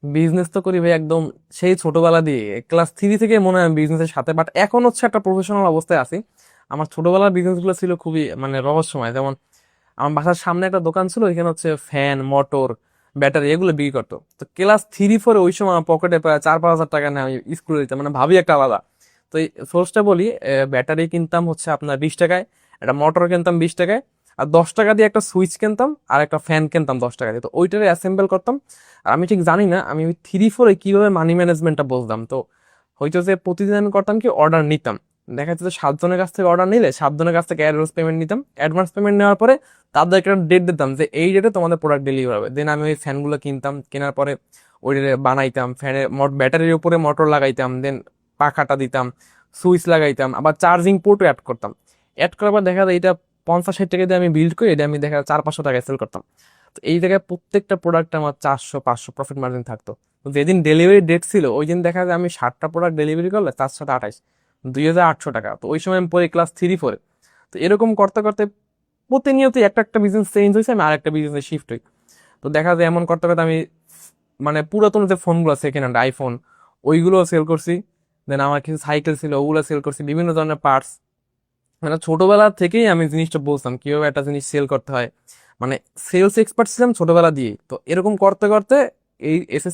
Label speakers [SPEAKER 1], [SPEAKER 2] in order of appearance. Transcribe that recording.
[SPEAKER 1] Business তো করি ভাই একদম সেই ছোটবেলা দিয়ে, ক্লাস 3 থেকে মনে হয় আমি বিজনেসের সাথে, বাট এখন হচ্ছে একটা প্রফেশনাল অবস্থায় আছি। আমার ছোটবেলার বিজনেস গুলো ছিল খুবই মানে রহস্যময়। যেমন আমার বাসার সামনে একটা দোকান ছিল, এখানে হচ্ছে ফ্যান, মোটর, ব্যাটারি এগুলো বিক্রি করতো। তো ক্লাস 3-4 ওই সময় আমার পকেটে প্রায় 4-5 হাজার টাকা নিয়ে আমি স্কুলে দিতাম, মানে ভাবি একটা আলাদা। তো এই সোর্সটা বলি, ব্যাটারি কিনতাম হচ্ছে আপনার 20 টাকায়, একটা মোটর কিনতাম 20 টাকায়, আর 10 টাকা দিয়ে একটা সুইচ কিনতাম, আর একটা ফ্যান কিনতাম 10 টাকা দিয়ে। তো ওইটারে অ্যাসেম্বল করতাম। আর আমি ঠিক জানি না, আমি ওই 3-4-এ কিভাবে মানি ম্যানেজমেন্টটা বুঝতাম। তো হয়তো যে প্রতিদিন আমি করতাম কি, অর্ডার নিতাম। দেখা যাচ্ছে 7 জনের কাছ থেকে অর্ডার নিলে 7 জনের কাছ থেকে অ্যাডভান্স পেমেন্ট নিতাম। অ্যাডভান্স পেমেন্ট নেওয়ার পরে তাদেরকে একটা ডেট দিতাম যে এই ডেটে তোমাদের প্রোডাক্ট ডেলিভার হবে। দেন আমি ওই ফ্যানগুলো কিনতাম, কেনার পরে ওই বানাইতাম, ফ্যানের ব্যাটারির উপরে মোটর লাগাইতাম, দেন পাখাটা দিতাম, সুইচ লাগাইতাম, আবার চার্জিং পোর্টও অ্যাড করতাম। অ্যাড করার পর দেখা যায় এটা 50-60 টাকা দিয়ে আমি বিল্ড করে এটা আমি দেখা যায় 400-500 টাকায় সেল করতাম। তো এই জায়গায় প্রত্যেকটা প্রোডাক্ট আমার 400-500 প্রফিট মার্জিন থাকতো। তো যেদিন ডেলিভারি ডেট ছিল ওই দিন দেখা যায় আমি 60টা প্রোডাক্ট ডেলিভারি করলে 428, 2800 টাকা। তো ওই সময় আমি পড়ি ক্লাস 3-4। তো এরকম করতে করতে প্রতিনিয়ত একটা একটা বিজনেস চেঞ্জ হয়েছে, আমি আরেকটা বিজনেসে শিফট হই। তো দেখা যায় এমন করতে করতে আমি মানে পুরাতন যে ফোনগুলো সেকেন্ড হ্যান্ড আইফোন ওইগুলো সেল করছি। দেন আমার কিছু সাইকেল ছিল ওগুলো সেল করছি, বিভিন্ন ধরনের পার্টস। মানে ছোটবেলা থেকেই আমি জিনিসটা বলতাম কিভাবে একটা জিনিস সেল করতে হয়, মানে সেলস এক্সপার্ট ছিলাম ছোটবেলা দিয়ে। তো এরকম করতে করতে এই এস